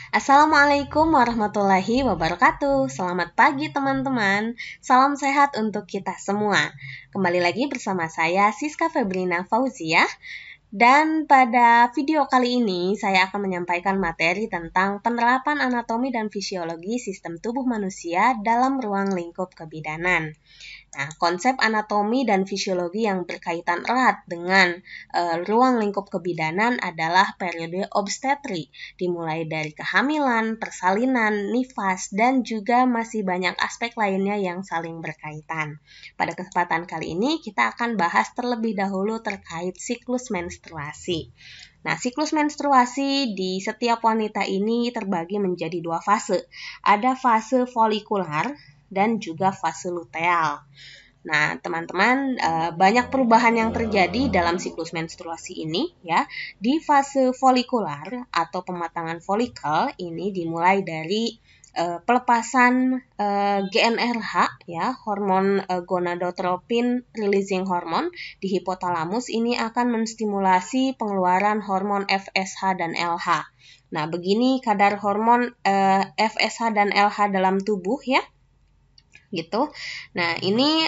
Assalamualaikum warahmatullahi wabarakatuh. Selamat pagi teman-teman. Salam sehat untuk kita semua. Kembali lagi bersama saya Siska Febrina Fauziah. Dan pada video kali ini saya akan menyampaikan materi tentang penerapan anatomi dan fisiologi sistem tubuh manusia dalam ruang lingkup kebidanan. Nah, konsep anatomi dan fisiologi yang berkaitan erat dengan ruang lingkup kebidanan adalah periode obstetri, dimulai dari kehamilan, persalinan, nifas, dan juga masih banyak aspek lainnya yang saling berkaitan. Pada kesempatan kali ini kita akan bahas terlebih dahulu terkait siklus menstruasi. Nah, siklus menstruasi di setiap wanita ini terbagi menjadi dua fase. Ada fase folikular dan juga fase luteal. Nah, teman-teman, banyak perubahan yang terjadi dalam siklus menstruasi ini ya. Di fase folikular atau pematangan folikel ini dimulai dari pelepasan GnRH ya, hormon gonadotropin releasing hormone di hipotalamus ini akan menstimulasi pengeluaran hormon FSH dan LH. Nah, begini kadar hormon FSH dan LH dalam tubuh ya. Gitu. Nah, ini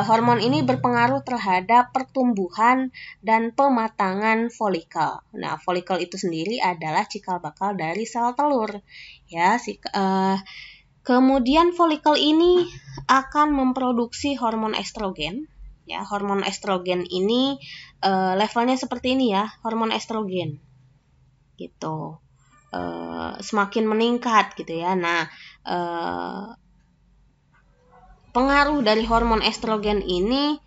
hormon ini berpengaruh terhadap pertumbuhan dan pematangan folikel. Nah, folikel itu sendiri adalah cikal bakal dari sel telur. Ya, kemudian folikel ini akan memproduksi hormon estrogen. Ya, hormon estrogen ini levelnya seperti ini ya, hormon estrogen. Gitu. Semakin meningkat gitu ya. Nah, pengaruh dari hormon estrogen ini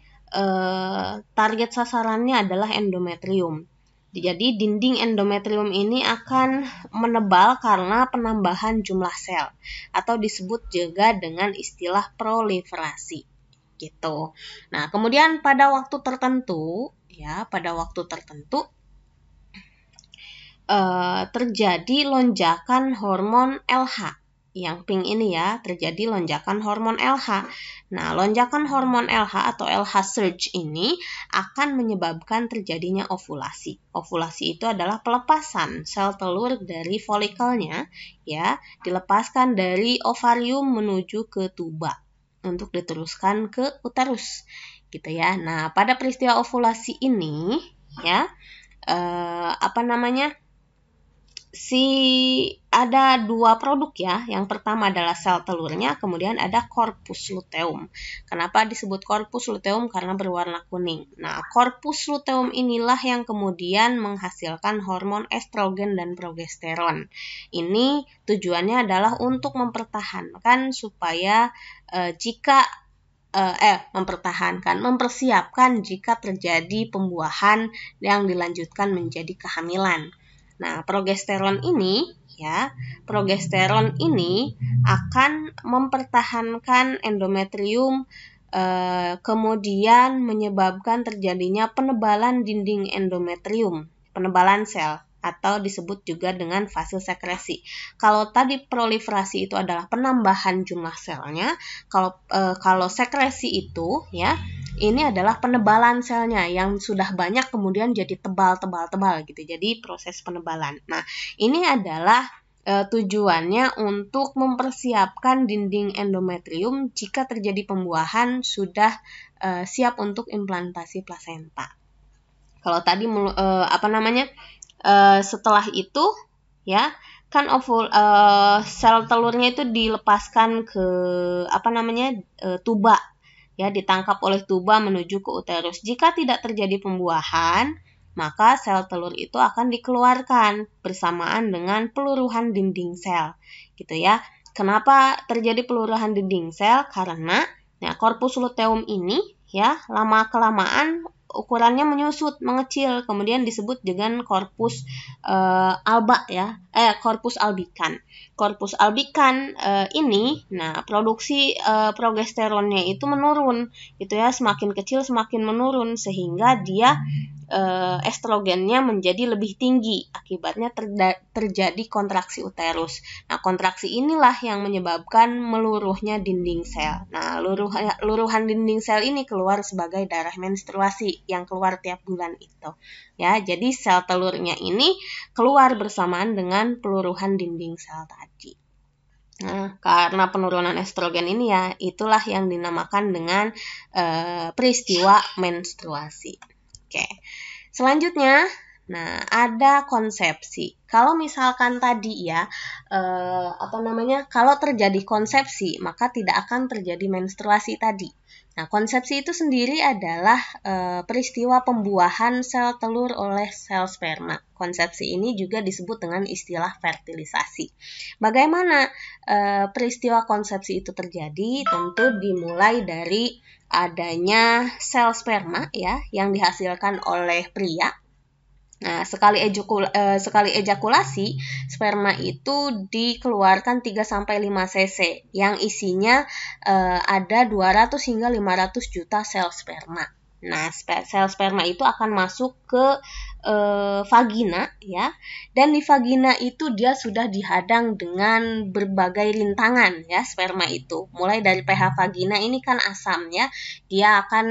target sasarannya adalah endometrium. Jadi dinding endometrium ini akan menebal karena penambahan jumlah sel atau disebut juga dengan istilah proliferasi gitu. Nah, kemudian pada waktu tertentu terjadi lonjakan hormon LH. Yang pink ini ya, terjadi lonjakan hormon LH. Nah, lonjakan hormon LH atau LH surge ini akan menyebabkan terjadinya ovulasi. Ovulasi itu adalah pelepasan sel telur dari folikelnya ya, dilepaskan dari ovarium menuju ke tuba untuk diteruskan ke uterus gitu ya. Nah, pada peristiwa ovulasi ini ya, ada dua produk ya. Yang pertama adalah sel telurnya, kemudian ada corpus luteum. Kenapa disebut corpus luteum? Karena berwarna kuning. Nah, corpus luteum inilah yang kemudian menghasilkan hormon estrogen dan progesteron. Ini tujuannya adalah untuk mempertahankan supaya mempersiapkan jika terjadi pembuahan yang dilanjutkan menjadi kehamilan. Nah, progesteron ini akan mempertahankan endometrium, kemudian menyebabkan terjadinya penebalan dinding endometrium, penebalan sel, atau disebut juga dengan fase sekresi. Kalau tadi proliferasi itu adalah penambahan jumlah selnya, kalau sekresi itu ya, ini adalah penebalan selnya yang sudah banyak kemudian jadi tebal gitu. Jadi proses penebalan. Nah, ini adalah tujuannya untuk mempersiapkan dinding endometrium jika terjadi pembuahan sudah siap untuk implantasi plasenta. Kalau tadi setelah itu ya kan sel telurnya itu dilepaskan ke tuba ya, ditangkap oleh tuba menuju ke uterus. Jika tidak terjadi pembuahan, maka sel telur itu akan dikeluarkan bersamaan dengan peluruhan dinding sel gitu ya. Kenapa terjadi peluruhan dinding sel? Karena corpus luteum ini ya lama kelamaan ukurannya menyusut, mengecil, kemudian disebut dengan corpus corpus albican. Corpus albican ini, produksi progesteronnya itu menurun, gitu ya, semakin kecil semakin menurun sehingga dia estrogennya menjadi lebih tinggi. Akibatnya terjadi kontraksi uterus. Nah, kontraksi inilah yang menyebabkan meluruhnya dinding sel. Nah, luruhan dinding sel ini keluar sebagai darah menstruasi yang keluar tiap bulan itu. Ya, jadi sel telurnya ini keluar bersamaan dengan peluruhan dinding sel tadi. Nah, karena penurunan estrogen ini ya, itulah yang dinamakan dengan peristiwa menstruasi. Oke. Selanjutnya, nah ada konsepsi. Kalau misalkan tadi ya, kalau terjadi konsepsi, maka tidak akan terjadi menstruasi tadi. Nah, konsepsi itu sendiri adalah peristiwa pembuahan sel telur oleh sel sperma. Konsepsi ini juga disebut dengan istilah fertilisasi. Bagaimana peristiwa konsepsi itu terjadi? Tentu dimulai dari adanya sel sperma ya yang dihasilkan oleh pria. Nah, sekali ejakulasi, sperma itu dikeluarkan 3-5 cc yang isinya ada 200 hingga 500 juta sel sperma. Nah, sel sperma itu akan masuk ke vagina ya. Dan di vagina itu dia sudah dihadang dengan berbagai rintangan ya sperma itu. Mulai dari pH vagina ini kan asam ya. Dia akan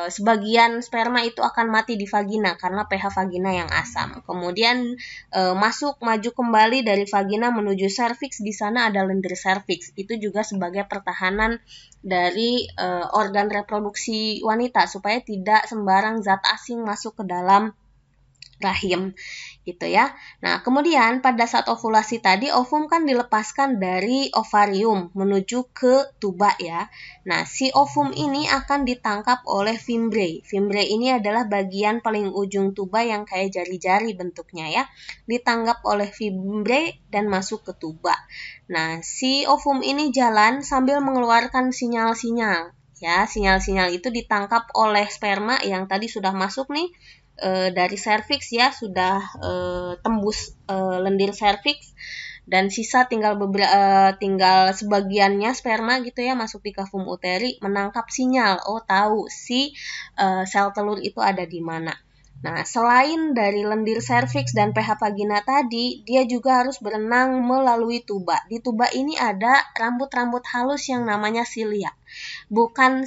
sebagian sperma itu akan mati di vagina karena pH vagina yang asam. Kemudian maju kembali dari vagina menuju serviks. Di sana ada lendir serviks. Itu juga sebagai pertahanan dari organ reproduksi wanita supaya tidak sembarang zat asing masuk ke dalam rahim gitu ya. Nah, kemudian pada saat ovulasi tadi ovum kan dilepaskan dari ovarium menuju ke tuba ya. Nah, si ovum ini akan ditangkap oleh fimbre. Fimbre ini adalah bagian paling ujung tuba yang kayak jari-jari bentuknya ya. Ditangkap oleh fimbre dan masuk ke tuba. Nah, si ovum ini jalan sambil mengeluarkan sinyal-sinyal ya. Sinyal-sinyal itu ditangkap oleh sperma yang tadi sudah masuk nih dari serviks ya, sudah tembus lendir serviks dan sisa tinggal sebagiannya sperma gitu ya masuk di kavum uteri menangkap sinyal. Oh, tahu si sel telur itu ada di mana. Nah, selain dari lendir serviks dan pH vagina tadi, dia juga harus berenang melalui tuba. Di tuba ini ada rambut-rambut halus yang namanya silia. Bukan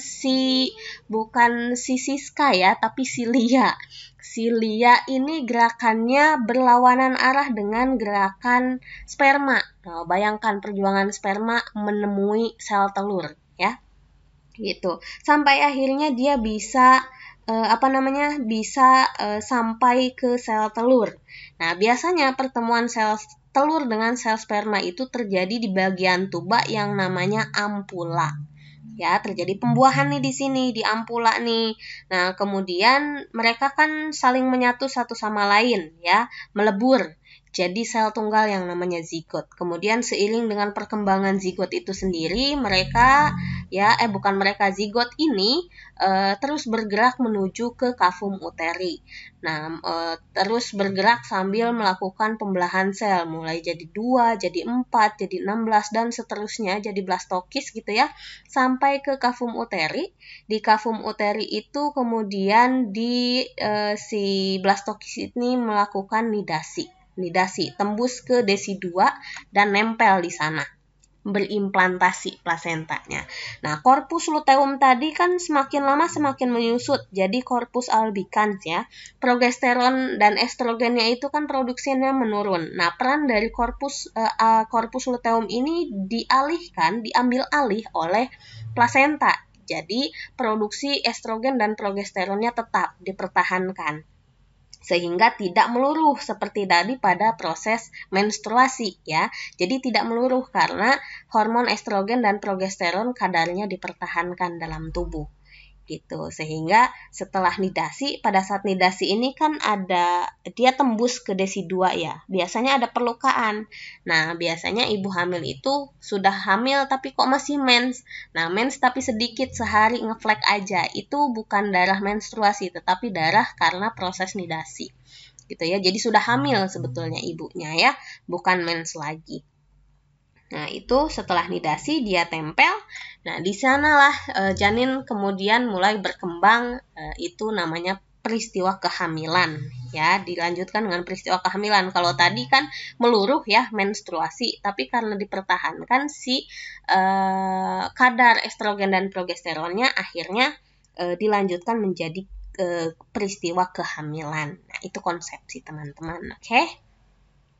Siska ya, tapi silia. Silia ini gerakannya berlawanan arah dengan gerakan sperma. Nah, bayangkan perjuangan sperma menemui sel telur ya. Gitu. Sampai akhirnya dia bisa sampai ke sel telur. Nah, biasanya pertemuan sel telur dengan sel sperma itu terjadi di bagian tuba yang namanya ampula. Ya, terjadi pembuahan nih di sini, di ampula nih. Nah, kemudian mereka kan saling menyatu satu sama lain ya, melebur. Jadi sel tunggal yang namanya zigot. Kemudian seiring dengan perkembangan zigot itu sendiri, zigot ini terus bergerak menuju ke kavum uteri. Nah, terus bergerak sambil melakukan pembelahan sel, mulai jadi 2, jadi 4, jadi 16 dan seterusnya jadi blastokis gitu ya, sampai ke kavum uteri. Di kavum uteri itu kemudian si blastokis ini melakukan nidasi, tembus ke desi 2 dan nempel di sana, berimplantasi plasentanya. Nah, korpus luteum tadi kan semakin lama semakin menyusut, jadi korpus albicans ya. Progesteron dan estrogennya itu kan produksinya menurun. Nah, peran dari korpus luteum ini diambil alih oleh plasenta. Jadi, produksi estrogen dan progesteronnya tetap dipertahankan, sehingga tidak meluruh seperti tadi pada proses menstruasi ya. Jadi tidak meluruh karena hormon estrogen dan progesteron kadarnya dipertahankan dalam tubuh gitu. Sehingga setelah nidasi, pada saat nidasi ini kan dia tembus ke desi 2 ya. Biasanya ada perlukaan. Nah, biasanya ibu hamil itu sudah hamil tapi kok masih mens. Nah, mens tapi sedikit, sehari ngeflek aja. Itu bukan darah menstruasi tetapi darah karena proses nidasi. Gitu ya. Jadi sudah hamil sebetulnya ibunya ya, bukan mens lagi. Nah, itu setelah nidasi dia tempel. Nah, di sanalah janin kemudian mulai berkembang, itu namanya peristiwa kehamilan ya, dilanjutkan dengan peristiwa kehamilan. Kalau tadi kan meluruh ya, menstruasi, tapi karena dipertahankan si kadar estrogen dan progesteronnya, akhirnya dilanjutkan menjadi peristiwa kehamilan. Nah, itu konsepsi teman-teman. Oke.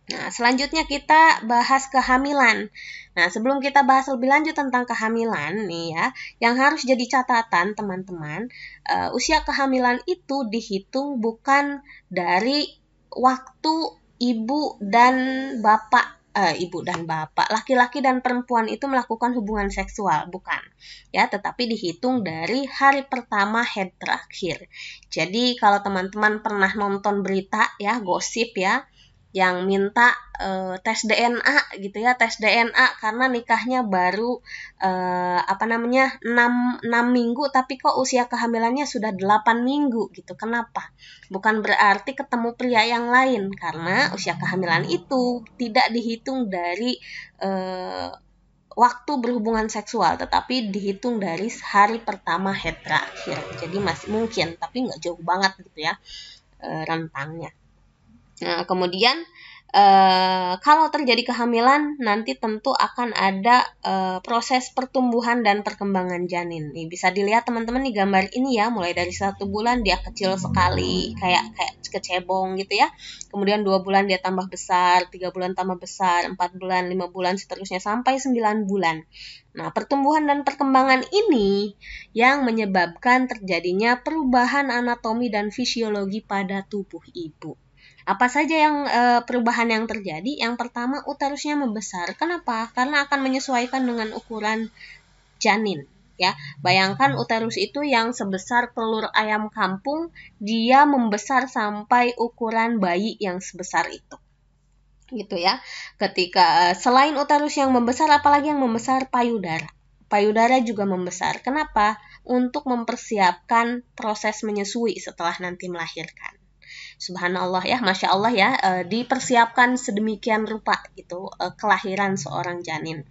Nah, selanjutnya kita bahas kehamilan. Nah, sebelum kita bahas lebih lanjut tentang kehamilan nih ya, yang harus jadi catatan teman-teman, usia kehamilan itu dihitung bukan dari waktu ibu dan bapak, laki-laki dan perempuan itu melakukan hubungan seksual, bukan. Ya, tetapi dihitung dari hari pertama head terakhir. Jadi, kalau teman-teman pernah nonton berita ya, gosip ya, yang minta tes DNA gitu ya, tes DNA karena nikahnya baru 6 minggu tapi kok usia kehamilannya sudah 8 minggu gitu. Kenapa? Bukan berarti ketemu pria yang lain, karena usia kehamilan itu tidak dihitung dari waktu berhubungan seksual, tetapi dihitung dari hari pertama head terakhir. Jadi masih mungkin, tapi nggak jauh banget gitu ya rentangnya. Nah, kemudian kalau terjadi kehamilan, nanti tentu akan ada proses pertumbuhan dan perkembangan janin. Nih, bisa dilihat teman-teman di gambar ini ya, mulai dari 1 bulan dia kecil sekali, kayak kecebong gitu ya. Kemudian 2 bulan dia tambah besar, 3 bulan tambah besar, 4 bulan, 5 bulan, seterusnya sampai 9 bulan. Nah, pertumbuhan dan perkembangan ini yang menyebabkan terjadinya perubahan anatomi dan fisiologi pada tubuh ibu. Apa saja yang perubahan yang terjadi? Yang pertama, uterusnya membesar. Kenapa? Karena akan menyesuaikan dengan ukuran janin. Ya, bayangkan uterus itu yang sebesar telur ayam kampung, dia membesar sampai ukuran bayi yang sebesar itu. Gitu ya. Ketika selain uterus yang membesar, apalagi yang membesar? Payudara. Payudara juga membesar. Kenapa? Untuk mempersiapkan proses menyusui setelah nanti melahirkan. Subhanallah ya, Masya Allah ya, dipersiapkan sedemikian rupa gitu kelahiran seorang janin.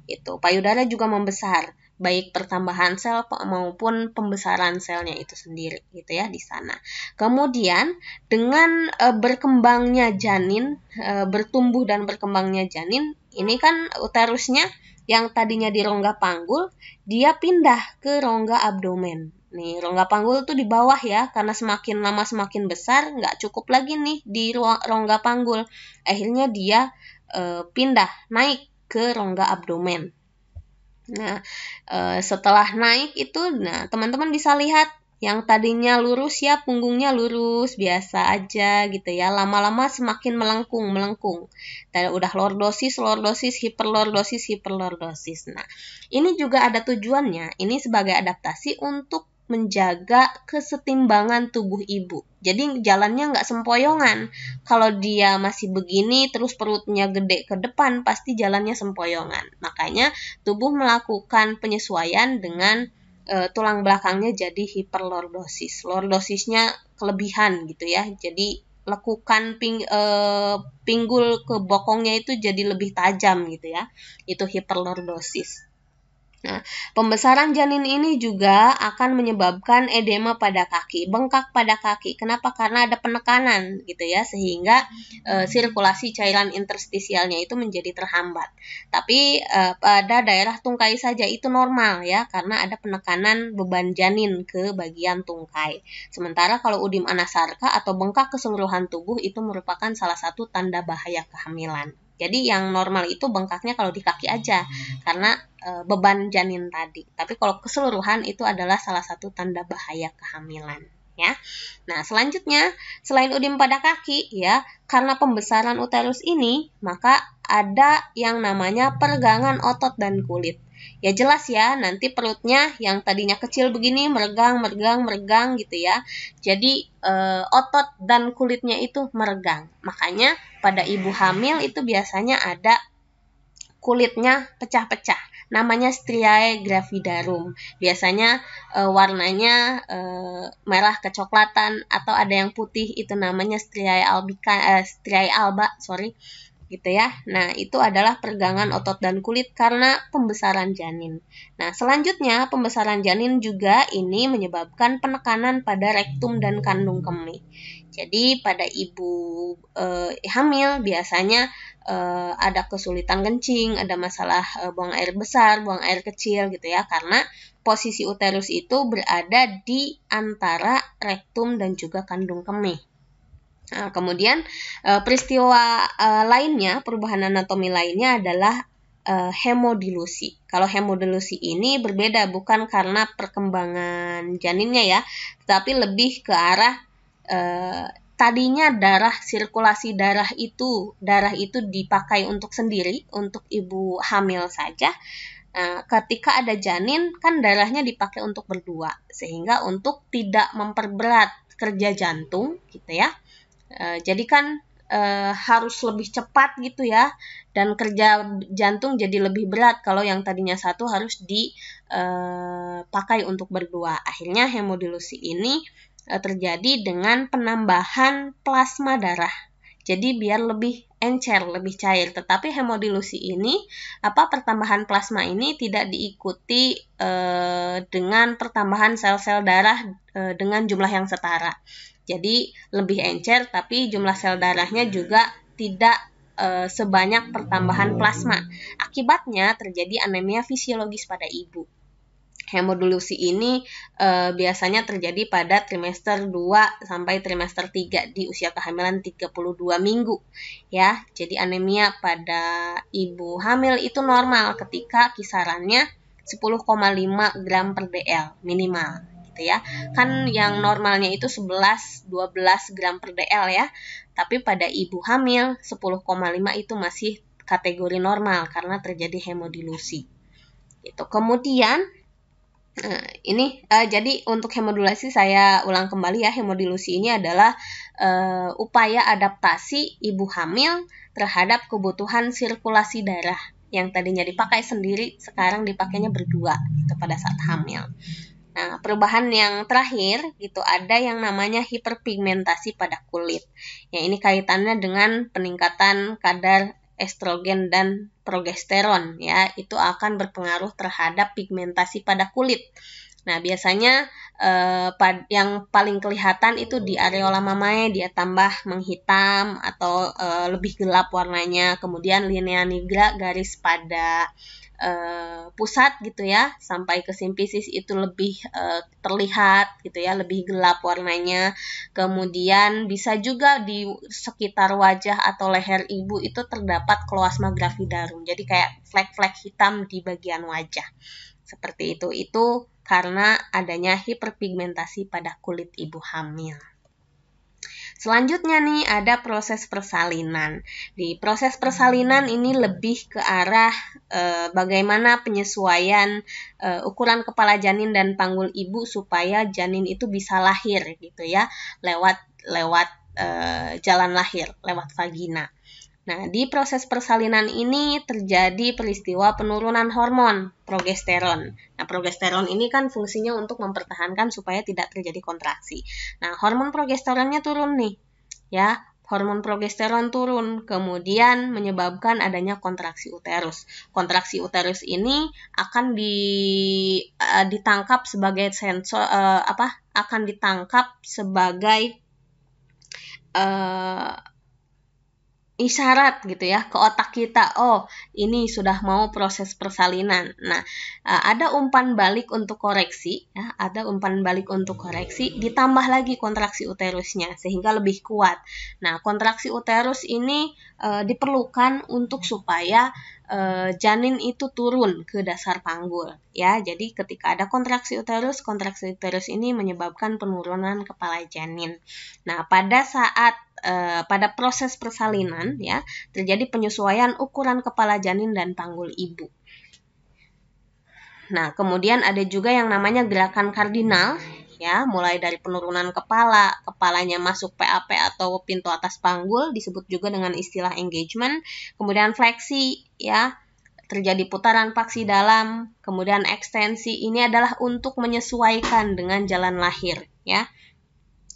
Itu payudara juga membesar, baik pertambahan sel maupun pembesaran selnya itu sendiri gitu ya di sana. Kemudian dengan berkembangnya janin, bertumbuh dan berkembangnya janin, ini kan uterusnya yang tadinya di rongga panggul, dia pindah ke rongga abdomen. Nih, rongga panggul tuh di bawah ya, karena semakin lama semakin besar, nggak cukup lagi nih di rongga panggul. Akhirnya dia pindah, naik ke rongga abdomen. Nah, setelah naik itu, nah teman-teman bisa lihat yang tadinya lurus ya, punggungnya lurus, biasa aja gitu ya. Lama-lama semakin melengkung. Dan udah lordosis, hiperlordosis. Nah, ini juga ada tujuannya. Ini sebagai adaptasi untuk menjaga kesetimbangan tubuh ibu. Jadi jalannya nggak sempoyongan. Kalau dia masih begini, terus perutnya gede ke depan, pasti jalannya sempoyongan. Makanya tubuh melakukan penyesuaian dengan tulang belakangnya jadi hiperlordosis. Lordosisnya kelebihan gitu ya. Jadi lekukan pinggul ke bokongnya itu jadi lebih tajam gitu ya. Itu hiperlordosis. Nah, pembesaran janin ini juga akan menyebabkan edema pada kaki, bengkak pada kaki. Kenapa? Karena ada penekanan gitu ya, sehingga sirkulasi cairan interstisialnya itu menjadi terhambat. Tapi pada daerah tungkai saja itu normal ya, karena ada penekanan beban janin ke bagian tungkai. Sementara kalau udim anasarka atau bengkak keseluruhan tubuh itu merupakan salah satu tanda bahaya kehamilan. Jadi yang normal itu bengkaknya kalau di kaki aja, karena beban janin tadi. Tapi kalau keseluruhan itu adalah salah satu tanda bahaya kehamilan. Ya. Nah, selanjutnya selain udim pada kaki ya, karena pembesaran uterus ini, maka ada yang namanya peregangan otot dan kulit. Ya jelas ya, nanti perutnya yang tadinya kecil begini meregang gitu ya. Jadi otot dan kulitnya itu meregang. Makanya pada ibu hamil itu biasanya ada kulitnya pecah-pecah. Namanya striae gravidarum. Biasanya warnanya merah kecoklatan atau ada yang putih, itu namanya striae alba, gitu ya. Nah, itu adalah peregangan otot dan kulit karena pembesaran janin. Nah, selanjutnya pembesaran janin juga ini menyebabkan penekanan pada rektum dan kandung kemih. Jadi pada ibu hamil biasanya ada kesulitan kencing, ada masalah buang air besar, buang air kecil gitu ya, karena posisi uterus itu berada di antara rektum dan juga kandung kemih. Nah, kemudian peristiwa lainnya, perubahan anatomi lainnya adalah hemodilusi. Kalau hemodilusi ini berbeda, bukan karena perkembangan janinnya ya, tetapi lebih ke arah tadinya sirkulasi darah itu dipakai untuk sendiri, untuk ibu hamil saja. Ketika ada janin, kan darahnya dipakai untuk berdua, sehingga untuk tidak memperberat kerja jantung gitu ya. Jadi kan harus lebih cepat gitu ya, dan kerja jantung jadi lebih berat kalau yang tadinya satu harus dipakai untuk berdua. Akhirnya hemodilusi ini terjadi dengan penambahan plasma darah. Jadi biar lebih encer, lebih cair. Tetapi hemodilusi ini, pertambahan plasma ini tidak diikuti dengan pertambahan sel-sel darah dengan jumlah yang setara. Jadi lebih encer, tapi jumlah sel darahnya juga tidak sebanyak pertambahan plasma. Akibatnya terjadi anemia fisiologis pada ibu. Hemodilusi ini biasanya terjadi pada trimester 2 sampai trimester 3 di usia kehamilan 32 minggu ya. Jadi anemia pada ibu hamil itu normal ketika kisarannya 10,5 gram per dl minimal gitu ya. Kan yang normalnya itu 11-12 gram per dl ya. Tapi pada ibu hamil 10,5 itu masih kategori normal karena terjadi hemodilusi. Gitu. Kemudian jadi untuk hemodilusi saya ulang kembali ya. Hemodilusi ini adalah upaya adaptasi ibu hamil terhadap kebutuhan sirkulasi darah yang tadinya dipakai sendiri, sekarang dipakainya berdua gitu pada saat hamil. Nah, perubahan yang terakhir gitu, ada yang namanya hiperpigmentasi pada kulit. Ya, ini kaitannya dengan peningkatan kadar estrogen dan progesteron ya, itu akan berpengaruh terhadap pigmentasi pada kulit. Nah, biasanya yang paling kelihatan itu di areola mamae, dia tambah menghitam atau lebih gelap warnanya. Kemudian linea nigra, garis pada pusat gitu ya, sampai ke simfisis itu lebih terlihat gitu ya, lebih gelap warnanya. Kemudian bisa juga di sekitar wajah atau leher ibu itu terdapat kloasma gravidarum, jadi kayak flek-flek hitam di bagian wajah seperti itu. Itu karena adanya hiperpigmentasi pada kulit ibu hamil. Selanjutnya nih ada proses persalinan. Di proses persalinan ini lebih ke arah bagaimana penyesuaian ukuran kepala janin dan panggul ibu supaya janin itu bisa lahir gitu ya, lewat jalan lahir, lewat vagina. Nah, di proses persalinan ini terjadi peristiwa penurunan hormon progesteron. Nah, progesteron ini kan fungsinya untuk mempertahankan supaya tidak terjadi kontraksi. Nah, hormon progesteronnya turun nih, ya. Hormon progesteron turun, kemudian menyebabkan adanya kontraksi uterus. Kontraksi uterus ini akan ditangkap sebagai sensor, akan ditangkap sebagai isyarat gitu ya ke otak kita, oh ini sudah mau proses persalinan. Nah, ada umpan balik untuk koreksi ya, ditambah lagi kontraksi uterusnya sehingga lebih kuat. Nah, kontraksi uterus ini diperlukan untuk supaya janin itu turun ke dasar panggul ya. Jadi ketika ada kontraksi uterus ini menyebabkan penurunan kepala janin. Nah, pada proses persalinan ya, terjadi penyesuaian ukuran kepala janin dan panggul ibu. Nah, kemudian ada juga yang namanya gerakan kardinal ya, mulai dari penurunan kepalanya masuk PAP atau pintu atas panggul, disebut juga dengan istilah engagement. Kemudian fleksi ya, terjadi putaran paksi dalam, kemudian ekstensi, ini adalah untuk menyesuaikan dengan jalan lahir ya.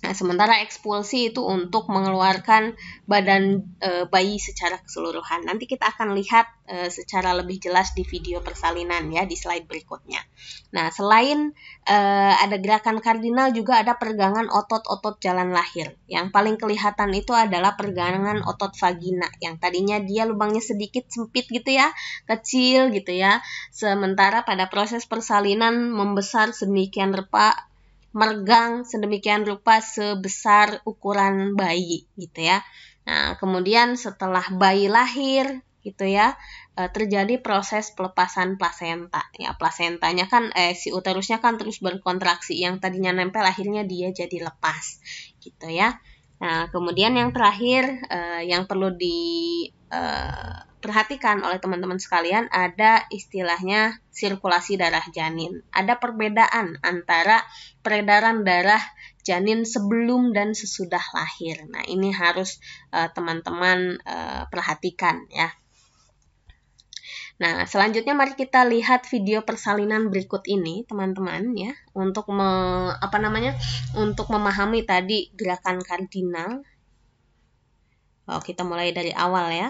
Nah, sementara ekspulsi itu untuk mengeluarkan badan bayi secara keseluruhan. Nanti kita akan lihat secara lebih jelas di video persalinan ya, di slide berikutnya. Nah, selain ada gerakan kardinal, juga ada peregangan otot-otot jalan lahir. Yang paling kelihatan itu adalah peregangan otot vagina, yang tadinya dia lubangnya sedikit sempit gitu ya, kecil gitu ya. Sementara pada proses persalinan membesar sedemikian rupa, meregang sedemikian rupa sebesar ukuran bayi gitu ya. Nah, kemudian setelah bayi lahir gitu ya, terjadi proses pelepasan plasenta. Ya, plasentanya kan si uterusnya kan terus berkontraksi, yang tadinya nempel akhirnya dia jadi lepas gitu ya. Nah, kemudian yang terakhir yang perlu diperhatikan oleh teman-teman sekalian, ada istilahnya sirkulasi darah janin. Ada perbedaan antara peredaran darah janin sebelum dan sesudah lahir. Nah, ini harus teman-teman perhatikan ya. Nah, selanjutnya mari kita lihat video persalinan berikut ini, teman-teman ya, untuk untuk memahami tadi gerakan kardinal. Kita mulai dari awal ya.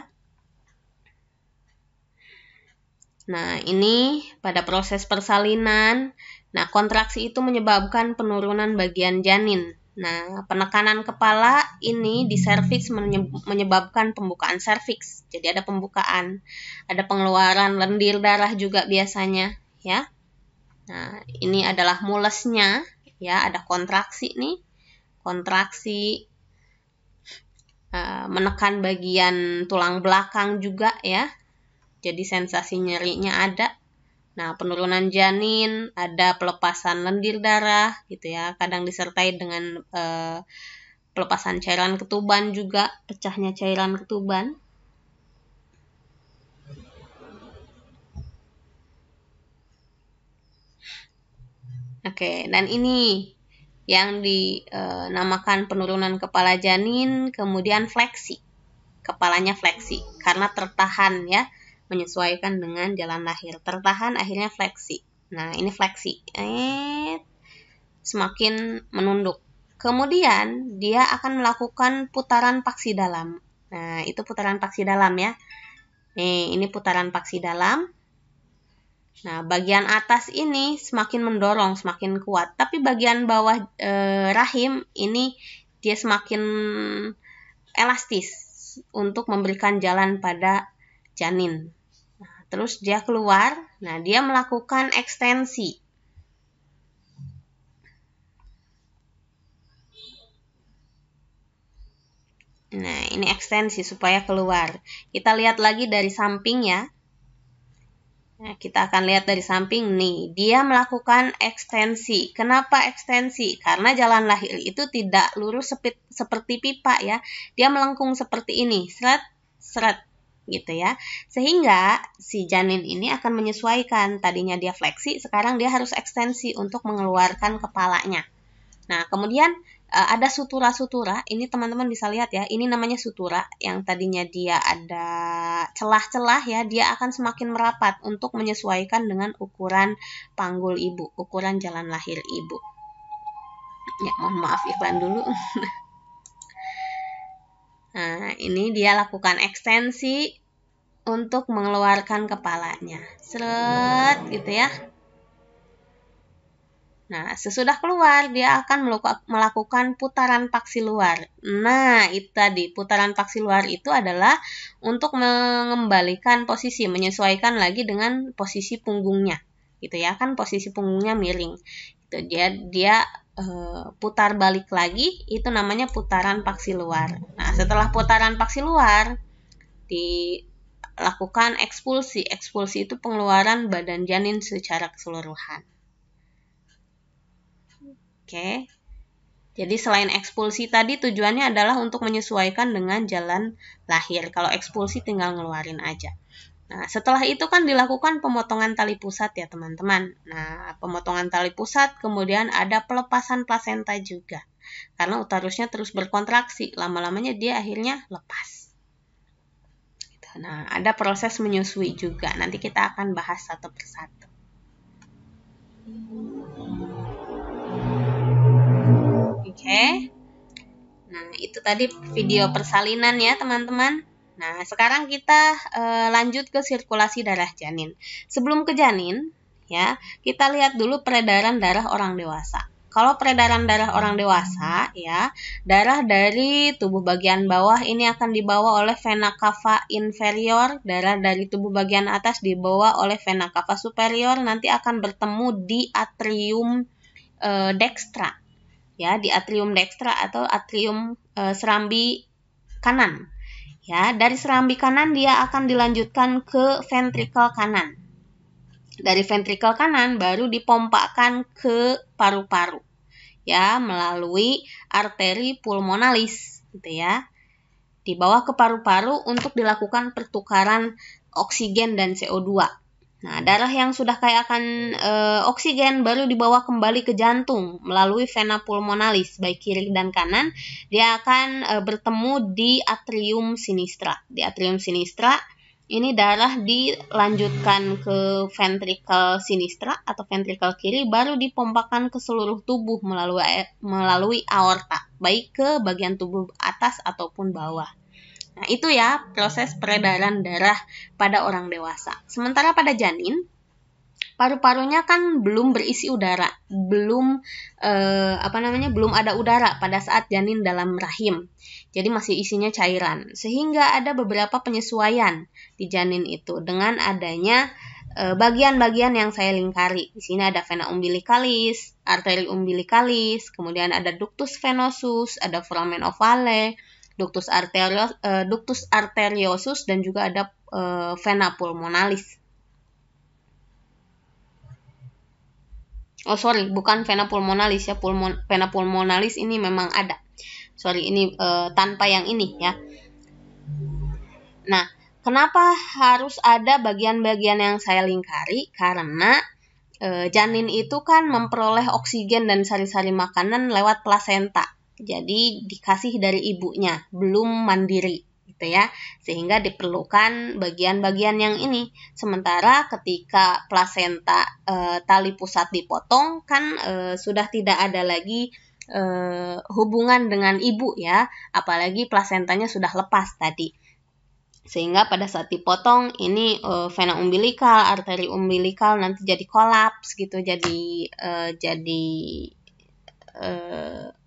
Nah, ini pada proses persalinan. Nah, kontraksi itu menyebabkan penurunan bagian janin. Nah, penekanan kepala ini di serviks menyebabkan pembukaan serviks. Jadi ada pembukaan, ada pengeluaran lendir darah juga biasanya, ya. Nah, ini adalah mulesnya, ya, ada kontraksi nih. Kontraksi menekan bagian tulang belakang juga ya. Jadi sensasi nyerinya ada. Nah, penurunan janin, ada pelepasan lendir darah gitu ya. Kadang disertai dengan pelepasan cairan ketuban juga, pecahnya cairan ketuban. Oke, dan ini yang dinamakan penurunan kepala janin, kemudian fleksi. Kepalanya fleksi karena tertahan ya, menyesuaikan dengan jalan lahir. Tertahan akhirnya fleksi. Nah, ini fleksi. Semakin menunduk. Kemudian dia akan melakukan putaran paksi dalam. Nah, itu putaran paksi dalam ya. Nih, ini putaran paksi dalam. Nah, bagian atas ini semakin mendorong, semakin kuat. Tapi bagian bawah rahim ini dia semakin elastis untuk memberikan jalan pada janin. Nah, terus dia keluar. Nah, dia melakukan ekstensi. Nah, ini ekstensi supaya keluar. Kita lihat lagi dari samping ya. Nah, kita akan lihat dari samping nih. Dia melakukan ekstensi. Kenapa ekstensi? Karena jalan lahir itu tidak lurus seperti pipa ya. Dia melengkung seperti ini. Seret, seret gitu ya. Sehingga si janin ini akan menyesuaikan. Tadinya dia fleksi, sekarang dia harus ekstensi untuk mengeluarkan kepalanya. Nah, kemudian ada sutura-sutura. Ini teman-teman bisa lihat ya. Ini namanya sutura. Yang tadinya dia ada celah-celah ya, dia akan semakin merapat untuk menyesuaikan dengan ukuran panggul ibu, ukuran jalan lahir ibu. Ya, mohon maaf iklan dulu. Nah, ini dia lakukan ekstensi untuk mengeluarkan kepalanya. Seret gitu ya. Nah, sesudah keluar, dia akan melakukan putaran paksi luar. Nah, itu tadi, putaran paksi luar itu adalah untuk mengembalikan posisi, menyesuaikan lagi dengan posisi punggungnya. Gitu ya, kan posisi punggungnya miring. Itu dia putar balik lagi, itu namanya putaran paksi luar. Nah, setelah putaran paksi luar, dilakukan ekspulsi. Ekspulsi itu pengeluaran badan janin secara keseluruhan. Oke. Jadi selain ekspulsi tadi tujuannya adalah untuk menyesuaikan dengan jalan lahir. Kalau ekspulsi tinggal ngeluarin aja. Nah, setelah itu kan dilakukan pemotongan tali pusat ya teman-teman. Nah, pemotongan tali pusat kemudian ada pelepasan plasenta juga. Karena uterusnya terus berkontraksi, lama-lamanya dia akhirnya lepas. Nah, ada proses menyusui juga. Nanti kita akan bahas satu persatu. Oke. Nah, itu tadi video persalinan ya, teman-teman. Nah, sekarang kita lanjut ke sirkulasi darah janin. Sebelum ke janin, ya, kita lihat dulu peredaran darah orang dewasa. Kalau peredaran darah orang dewasa, ya, darah dari tubuh bagian bawah ini akan dibawa oleh vena cava inferior, darah dari tubuh bagian atas dibawa oleh vena cava superior, nanti akan bertemu di atrium dextra. Ya, di atrium dextra atau atrium serambi kanan. Ya, dari serambi kanan dia akan dilanjutkan ke ventrikel kanan. Dari ventrikel kanan baru dipompakan ke paru-paru. Ya, melalui arteri pulmonalis gitu ya. Dibawa ke paru-paru untuk dilakukan pertukaran oksigen dan CO2. Nah, darah yang sudah kaya akan oksigen baru dibawa kembali ke jantung melalui vena pulmonalis, baik kiri dan kanan. Dia akan bertemu di atrium sinistra. Di atrium sinistra, ini darah dilanjutkan ke ventrikel sinistra atau ventrikel kiri, baru dipompakan ke seluruh tubuh melalui aorta, baik ke bagian tubuh atas ataupun bawah. Nah, itu ya proses peredaran darah pada orang dewasa. Sementara pada janin, paru-parunya kan belum berisi udara, belum belum ada udara pada saat janin dalam rahim. Jadi masih isinya cairan. Sehingga ada beberapa penyesuaian di janin itu dengan adanya bagian-bagian yang saya lingkari. Di sini ada vena umbilicalis, arteri umbilicalis, kemudian ada ductus venosus, ada foramen ovale, ductus arteriosus, dan juga ada vena pulmonalis. Oh sorry, bukan vena pulmonalis ya, vena pulmonalis ini memang ada. Sorry, ini tanpa yang ini ya. Nah, kenapa harus ada bagian-bagian yang saya lingkari? Karena janin itu kan memperoleh oksigen dan sari-sari makanan lewat plasenta. Jadi dikasih dari ibunya, belum mandiri gitu ya. Sehingga diperlukan bagian-bagian yang ini. Sementara ketika plasenta tali pusat dipotong kan sudah tidak ada lagi hubungan dengan ibu ya, apalagi plasentanya sudah lepas tadi. Sehingga pada saat dipotong ini vena umbilikal, arteri umbilikal nanti jadi kolaps gitu, jadi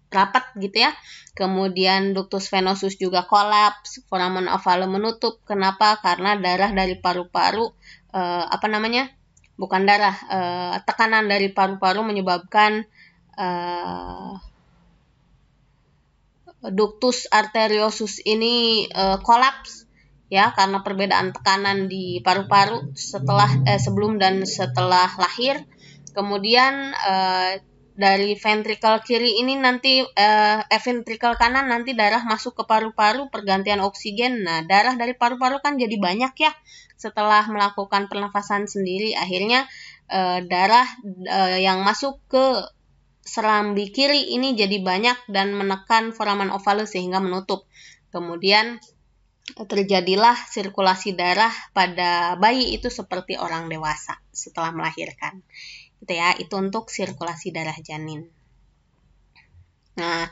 rapat gitu ya. Kemudian ductus venosus juga kolaps, foramen ovale menutup. Kenapa? Karena darah dari paru-paru bukan darah, tekanan dari paru-paru menyebabkan ductus arteriosus ini kolaps ya, karena perbedaan tekanan di paru-paru sebelum dan setelah lahir. Kemudian dari ventrikel kiri ini nanti ventrikel kanan nanti darah masuk ke paru-paru, pergantian oksigen. Nah, darah dari paru-paru kan jadi banyak ya. Setelah melakukan pernafasan sendiri, akhirnya darah yang masuk ke serambi kiri ini jadi banyak dan menekan foramen ovale sehingga menutup. Kemudian terjadilah sirkulasi darah pada bayi itu seperti orang dewasa setelah melahirkan. Gitu ya, itu untuk sirkulasi darah janin. Nah,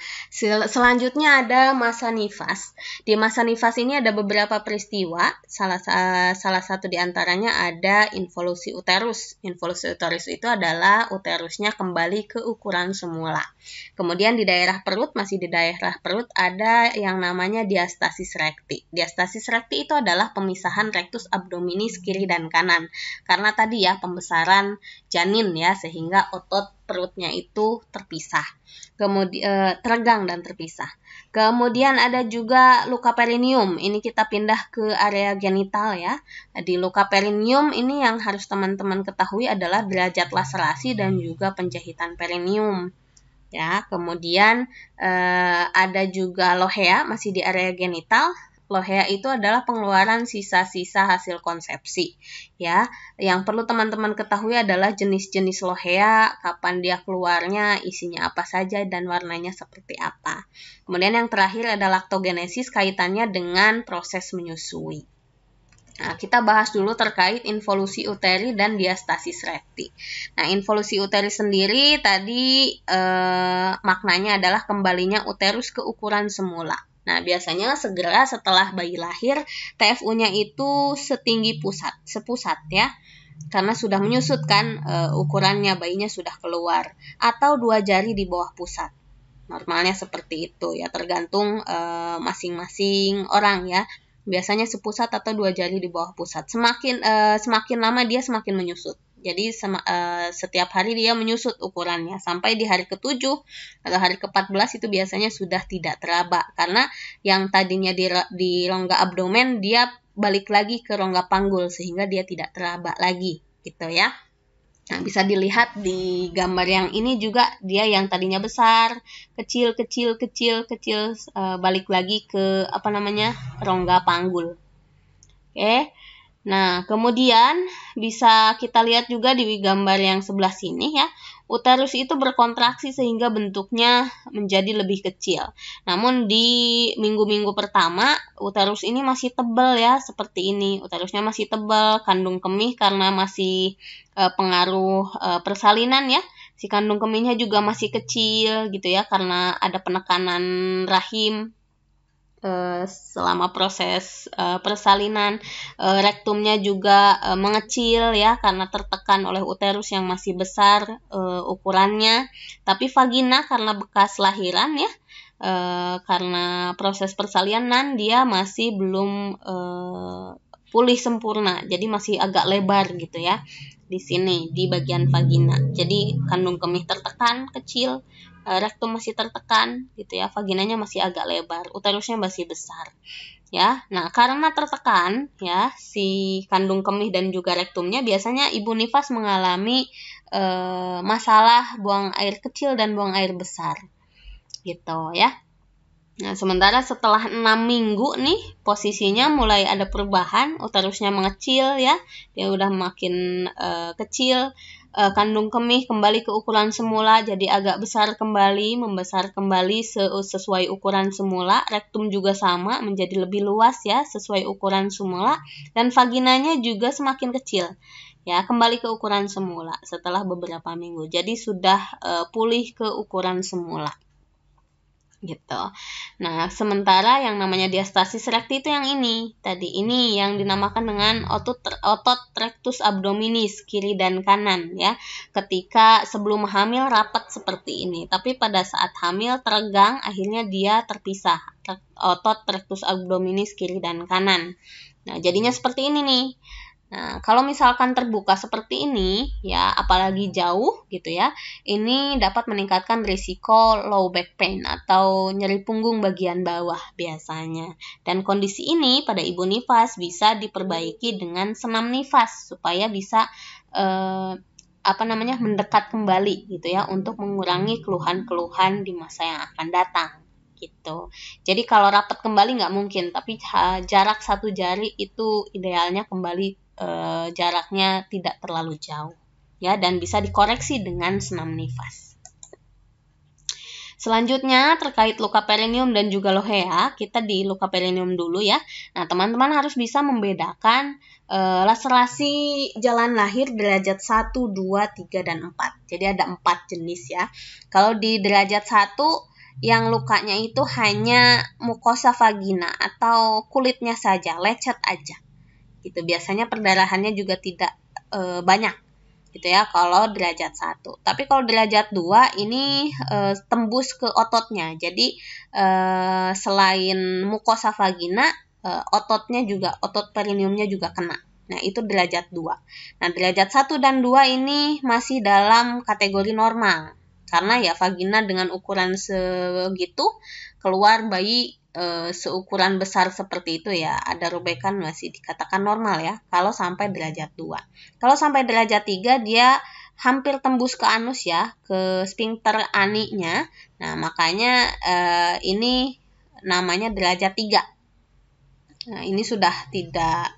selanjutnya ada masa nifas. Di masa nifas ini ada beberapa peristiwa. Salah satu diantaranya ada involusi uterus. Involusi uterus itu adalah uterusnya kembali ke ukuran semula. Kemudian di daerah perut, masih di daerah perut ada yang namanya diastasis recti. Diastasis recti itu adalah pemisahan rectus abdominis kiri dan kanan. Karena tadi ya pembesaran janin ya, sehingga otot perutnya itu terpisah. Kemudian teregang dan terpisah. Kemudian ada juga luka perineum. Ini kita pindah ke area genital ya. Di luka perineum ini yang harus teman-teman ketahui adalah derajat laserasi dan juga penjahitan perineum. Ya, kemudian ada juga lohea masih di area genital. Lohea itu adalah pengeluaran sisa-sisa hasil konsepsi. Ya, yang perlu teman-teman ketahui adalah jenis-jenis lohea, kapan dia keluarnya, isinya apa saja, dan warnanya seperti apa. Kemudian yang terakhir ada laktogenesis, kaitannya dengan proses menyusui. Nah, kita bahas dulu terkait involusi uteri dan diastasis recti. Nah, involusi uteri sendiri tadi maknanya adalah kembalinya uterus ke ukuran semula. Nah, biasanya segera setelah bayi lahir, TFU-nya itu setinggi sepusat ya. Karena sudah menyusut kan ukurannya, bayinya sudah keluar, atau 2 jari di bawah pusat. Normalnya seperti itu ya, tergantung masing-masing orang ya. Biasanya sepusat atau 2 jari di bawah pusat. Semakin lama dia semakin menyusut. Jadi setiap hari dia menyusut ukurannya sampai di hari ke-7 atau hari ke-14 itu biasanya sudah tidak teraba, karena yang tadinya di rongga abdomen dia balik lagi ke rongga panggul sehingga dia tidak teraba lagi gitu ya. Nah, bisa dilihat di gambar yang ini juga, dia yang tadinya besar, kecil, balik lagi ke rongga panggul. Oke. Nah, kemudian bisa kita lihat juga di gambar yang sebelah sini ya. Uterus itu berkontraksi sehingga bentuknya menjadi lebih kecil. Namun di minggu-minggu pertama, uterus ini masih tebal ya, seperti ini. Uterusnya masih tebal, kandung kemih karena masih pengaruh persalinan ya. Si kandung kemihnya juga masih kecil gitu ya, karena ada penekanan rahim selama proses persalinan. Rektumnya juga mengecil ya, karena tertekan oleh uterus yang masih besar ukurannya. Tapi vagina karena bekas lahiran ya, karena proses persalinan dia masih belum pulih sempurna, jadi masih agak lebar gitu ya di sini di bagian vagina. Jadi kandung kemih tertekan kecil, rektum masih tertekan gitu ya, vaginanya masih agak lebar, uterusnya masih besar ya. Nah, karena tertekan ya si kandung kemih dan juga rektumnya, biasanya ibu nifas mengalami masalah buang air kecil dan buang air besar gitu ya. Nah, sementara setelah 6 minggu nih, posisinya mulai ada perubahan, uterusnya mengecil ya, dia udah makin kecil, kandung kemih kembali ke ukuran semula, jadi agak besar kembali, membesar kembali sesuai ukuran semula, rektum juga sama, menjadi lebih luas ya, sesuai ukuran semula, dan vaginanya juga semakin kecil. Ya, kembali ke ukuran semula setelah beberapa minggu. Jadi sudah pulih ke ukuran semula. Gitu. Nah, sementara yang namanya diastasis recti itu yang ini. Tadi ini yang dinamakan dengan otot rectus abdominis kiri dan kanan ya. Ketika sebelum hamil rapat seperti ini, tapi pada saat hamil teregang, akhirnya dia terpisah. Otot rectus abdominis kiri dan kanan. Nah, jadinya seperti ini nih. Nah, kalau misalkan terbuka seperti ini, ya, apalagi jauh gitu ya, ini dapat meningkatkan risiko low back pain atau nyeri punggung bagian bawah biasanya. Dan kondisi ini pada ibu nifas bisa diperbaiki dengan senam nifas supaya bisa mendekat kembali gitu ya, untuk mengurangi keluhan-keluhan di masa yang akan datang. Gitu. Jadi kalau rapat kembali nggak mungkin, tapi jarak 1 jari itu idealnya kembali jaraknya tidak terlalu jauh ya, dan bisa dikoreksi dengan senam nifas. Selanjutnya terkait luka perineum dan juga lohea, kita di luka perineum dulu ya. Nah, teman-teman harus bisa membedakan laserasi jalan lahir derajat 1, 2, 3, dan 4. Jadi ada 4 jenis ya. Kalau di derajat 1 yang lukanya itu hanya mukosa vagina atau kulitnya saja, lecet aja. Gitu. Biasanya perdarahannya juga tidak banyak gitu ya kalau derajat 1. Tapi kalau derajat 2 ini tembus ke ototnya. Jadi selain mukosa vagina, ototnya juga, otot perineumnya juga kena. Nah, itu derajat 2. Nah, derajat 1 dan 2 ini masih dalam kategori normal. Karena ya vagina dengan ukuran segitu, keluar bayi seukuran besar seperti itu ya, ada robekan, masih dikatakan normal ya kalau sampai derajat 2. Kalau sampai derajat 3 dia hampir tembus ke anus ya, ke sphincter aninya. Nah, makanya ini namanya derajat 3. Nah, ini sudah tidak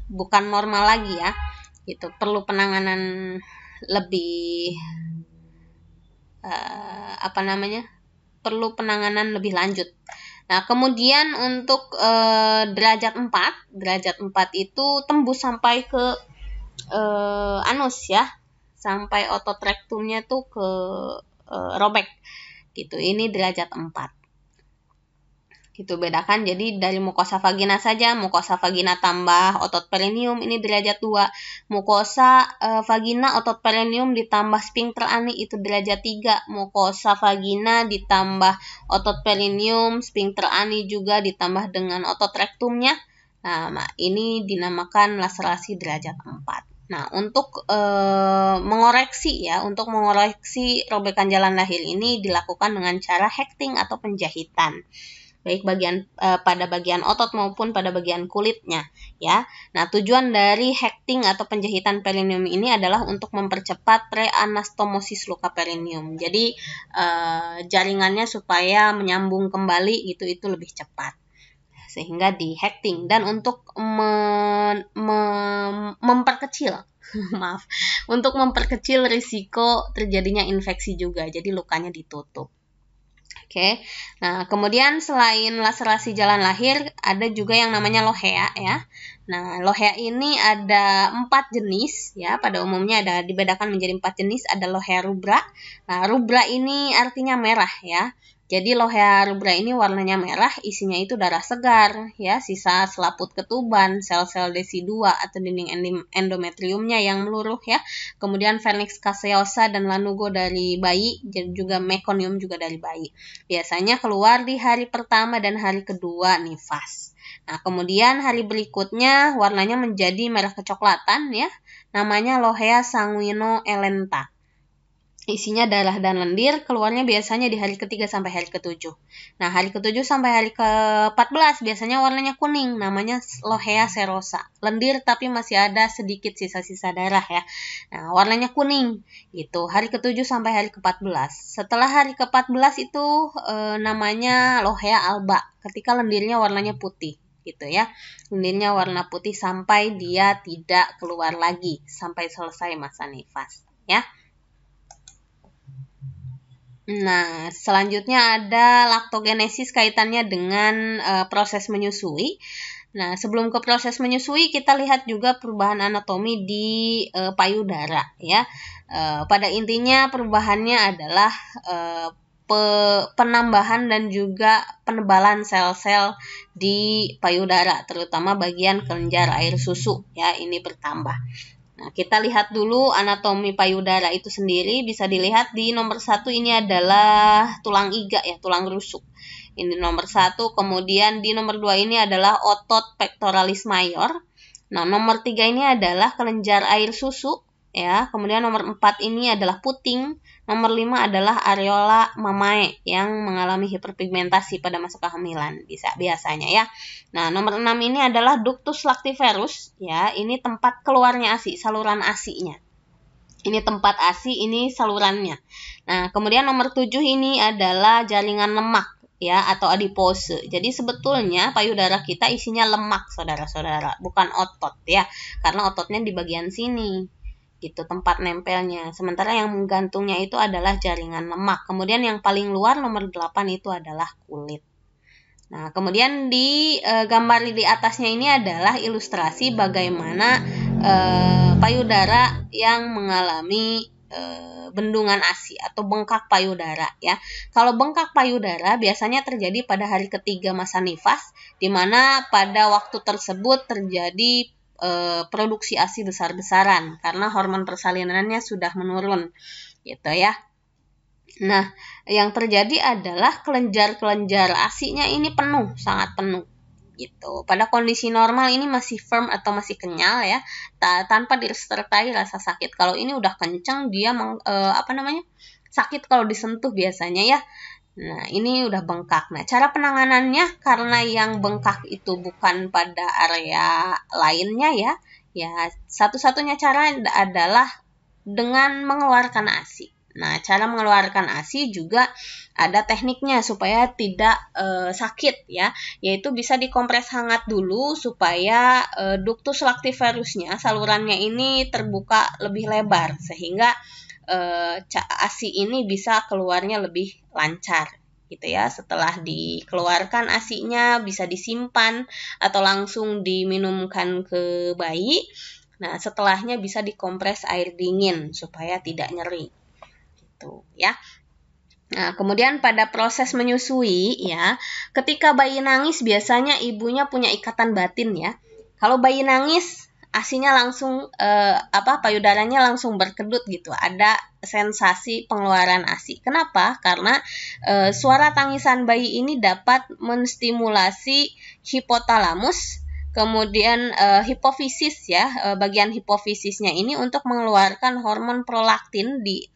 bukan normal lagi ya. Gitu. Perlu penanganan lebih perlu penanganan lebih lanjut. Nah, kemudian untuk derajat 4 itu tembus sampai ke anus ya, sampai otot rektumnya tuh ke robek gitu. Ini derajat 4. Gitu, bedakan jadi dari mukosa vagina saja, mukosa vagina tambah otot perineum ini derajat 2, mukosa vagina otot perineum ditambah sphincter ani itu derajat 3, mukosa vagina ditambah otot perineum, sphincter ani juga ditambah dengan otot rektumnya. Nah, ini dinamakan laserasi derajat 4. Nah, untuk mengoreksi robekan jalan lahir ini dilakukan dengan cara hecting atau penjahitan, baik pada bagian otot maupun pada bagian kulitnya ya. Nah, tujuan dari hecting atau penjahitan perineum ini adalah untuk mempercepat reanastomosis luka perineum. Jadi jaringannya supaya menyambung kembali gitu, itu lebih cepat sehingga di hecting. Dan untuk memperkecil untuk memperkecil risiko terjadinya infeksi juga, jadi lukanya ditutup. Oke. Nah, kemudian selain laserasi jalan lahir, ada juga yang namanya lohea ya. Nah, lohea ini ada 4 jenis ya. Pada umumnya ada dibedakan menjadi 4 jenis. Ada lohea rubra. Nah, rubra ini artinya merah ya. Jadi lohea rubra ini warnanya merah, isinya itu darah segar ya, sisa selaput ketuban, sel-sel desi2 atau dinding endometriumnya yang meluruh ya. Kemudian vernix caseosa dan lanugo dari bayi, dan juga meconium juga dari bayi. Biasanya keluar di hari pertama dan hari kedua nifas. Nah, kemudian hari berikutnya warnanya menjadi merah kecoklatan ya. Namanya lohea sanguinoelenta. Isinya darah dan lendir, keluarnya biasanya di hari ketiga sampai hari ke-7. Nah, hari ke-7 sampai hari ke-14 biasanya warnanya kuning, namanya lohea serosa. Lendir tapi masih ada sedikit sisa-sisa darah ya. Nah, warnanya kuning gitu, hari ke-7 sampai hari ke-14. Setelah hari ke-14 itu namanya lohea alba, ketika lendirnya warnanya putih gitu ya. Lendirnya warna putih sampai dia tidak keluar lagi, sampai selesai masa nifas ya. Nah, selanjutnya ada laktogenesis kaitannya dengan proses menyusui. Nah, sebelum ke proses menyusui, kita lihat juga perubahan anatomi di payudara ya. Pada intinya perubahannya adalah penambahan dan juga penebalan sel-sel di payudara, terutama bagian kelenjar air susu ya, ini bertambah. Nah, kita lihat dulu anatomi payudara itu sendiri, bisa dilihat di nomor 1 ini adalah tulang iga ya, tulang rusuk. Ini nomor 1, kemudian di nomor 2 ini adalah otot pectoralis major. Nah, nomor 3 ini adalah kelenjar air susu ya. Kemudian nomor 4 ini adalah puting. Nomor 5 adalah areola mamae yang mengalami hiperpigmentasi pada masa kehamilan biasanya ya. Nah, nomor 6 ini adalah ductus lactiferus ya. Ini tempat keluarnya ASI, saluran ASI-nya. Ini tempat ASI, ini salurannya. Nah, kemudian nomor 7 ini adalah jaringan lemak ya, atau adipose. Jadi sebetulnya payudara kita isinya lemak, saudara-saudara, bukan otot ya. Karena ototnya di bagian sini gitu, tempat nempelnya. Sementara yang menggantungnya itu adalah jaringan lemak. Kemudian yang paling luar nomor 8 itu adalah kulit. Nah, kemudian di gambar di atasnya ini adalah ilustrasi bagaimana payudara yang mengalami bendungan ASI atau bengkak payudara ya. Kalau bengkak payudara biasanya terjadi pada hari ketiga masa nifas, di mana pada waktu tersebut terjadi produksi ASI besar-besaran karena hormon persalinannya sudah menurun gitu ya. Nah, yang terjadi adalah kelenjar-kelenjar ASI-nya ini penuh, sangat penuh gitu. Pada kondisi normal ini masih firm atau masih kenyal ya, tanpa disertai rasa sakit. Kalau ini udah kenceng, dia sakit kalau disentuh biasanya ya. Nah, ini udah bengkak. Nah, cara penanganannya karena yang bengkak itu bukan pada area lainnya ya. Ya, satu-satunya cara adalah dengan mengeluarkan ASI. Nah, cara mengeluarkan ASI juga ada tekniknya supaya tidak sakit ya, yaitu bisa dikompres hangat dulu supaya ductus lactiferusnya, salurannya ini terbuka lebih lebar sehingga ASI ini bisa keluarnya lebih lancar gitu ya. Setelah dikeluarkan ASINya bisa disimpan atau langsung diminumkan ke bayi. Nah, setelahnya bisa dikompres air dingin supaya tidak nyeri. Gitu ya. Nah, kemudian pada proses menyusui ya, ketika bayi nangis biasanya ibunya punya ikatan batin ya. Kalau bayi nangis, ASINya langsung payudaranya langsung berkedut gitu. Ada sensasi pengeluaran ASI. Kenapa? Karena suara tangisan bayi ini dapat menstimulasi hipotalamus, kemudian hipofisis ya, bagian hipofisisnya ini untuk mengeluarkan hormon prolaktin di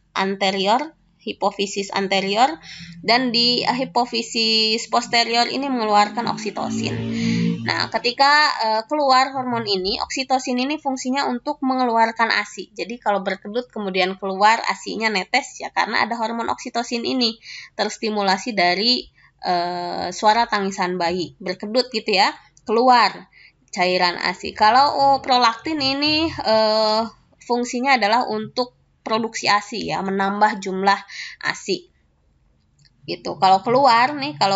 hipofisis anterior, dan di hipofisis posterior ini mengeluarkan oksitosin. Nah, ketika keluar hormon ini, oksitosin ini fungsinya untuk mengeluarkan ASI. Jadi kalau berkedut kemudian keluar ASINya netes ya, karena ada hormon oksitosin ini terstimulasi dari suara tangisan bayi, berkedut gitu ya, keluar cairan ASI. Kalau prolaktin ini fungsinya adalah untuk produksi ASI ya, menambah jumlah ASI. Gitu. Kalau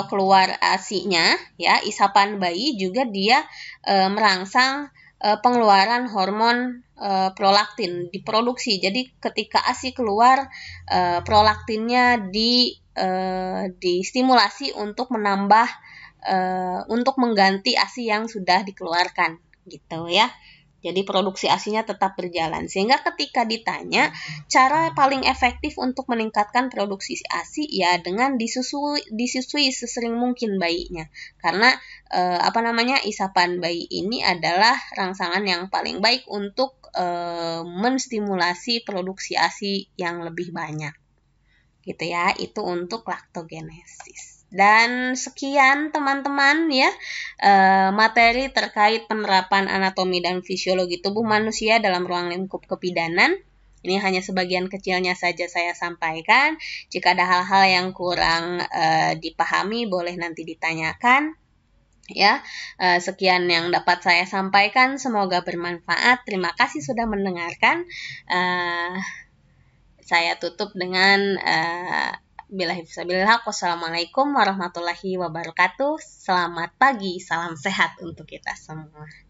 keluar ASINya ya, isapan bayi juga dia merangsang pengeluaran hormon prolaktin diproduksi. Jadi ketika ASI keluar, prolaktinnya distimulasi untuk menambah untuk mengganti ASI yang sudah dikeluarkan gitu ya. Jadi produksi ASINya tetap berjalan. Sehingga ketika ditanya cara paling efektif untuk meningkatkan produksi ASI ya dengan disusui sesering mungkin bayinya. Karena isapan bayi ini adalah rangsangan yang paling baik untuk menstimulasi produksi ASI yang lebih banyak. Gitu ya, itu untuk laktogenesis. Dan sekian teman-teman ya materi terkait penerapan anatomi dan fisiologi tubuh manusia dalam ruang lingkup kebidanan. Ini hanya sebagian kecilnya saja saya sampaikan. Jika ada hal-hal yang kurang dipahami boleh nanti ditanyakan. Ya, sekian yang dapat saya sampaikan. Semoga bermanfaat. Terima kasih sudah mendengarkan. Saya tutup dengan billahi fisabilillah. Wassalamualaikum warahmatullahi wabarakatuh. Selamat pagi, salam sehat untuk kita semua.